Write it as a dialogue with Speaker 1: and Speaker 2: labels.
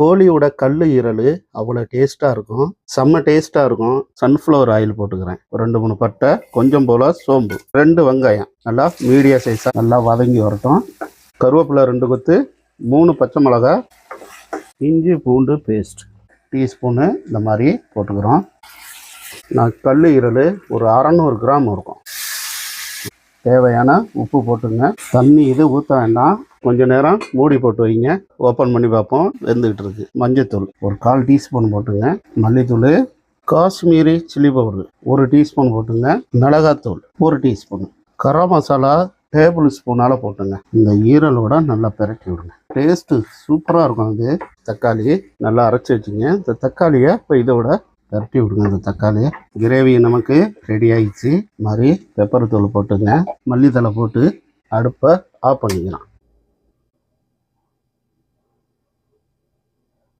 Speaker 1: கோழியோட கல்லு ஈரல் அவ்வளோ டேஸ்ட்டாக இருக்கும், செம்ம டேஸ்ட்டாக இருக்கும். சன்ஃப்ளவர் ஆயில் போட்டுக்கிறேன், 2-3 பட்டை, கொஞ்சம் போல் சோம்பு, 2 வெங்காயம் நல்லா மீடியம் சைஸாக நல்லா வதங்கி வரட்டும். கருவேப்பிலை 2 கொத்து, 3 பச்சை மிளகா, இஞ்சி பூண்டு பேஸ்ட் டீஸ்பூனு இந்த மாதிரி போட்டுக்கிறோம். நான் கல் ஈரல் ஒரு 600 கிராம் இருக்கும். தேவையான உப்பு போட்டுங்க. தண்ணி இது ஊற்ற வேண்டாம், கொஞ்சம் நேரம் மூடி போட்டு வைங்க. ஓப்பன் பண்ணி பார்ப்போம், வெந்துக்கிட்டு இருக்கு. மஞ்சத்தூள் ஒரு 1/4 டீஸ்பூன் போட்டுங்க. மல்லித்தூள், காஷ்மீரி சில்லி பவுடர் 1 டீஸ்பூன் போட்டுங்க. மிளகாத்தூள் 1 டீஸ்பூன், கரம் மசாலா டேபிள் ஸ்பூனால் போட்டுங்க. இந்த ஈரலோட நல்லா பிரட்டி விடுங்க, டேஸ்ட்டு சூப்பராக இருக்கும். அது தக்காளி நல்லா அரைச்சி வச்சுங்க. இந்த தக்காளியை இப்போ இதோட பிரட்டி விடுங்க. இந்த தக்காளி கிரேவி நமக்கு ரெடி ஆகிடுச்சு. மாதிரி பெப்பர் தூள் போட்டுங்க. மல்லித்தலை போட்டு அடுப்பை ஆஃப் பண்ணிக்கலாம்.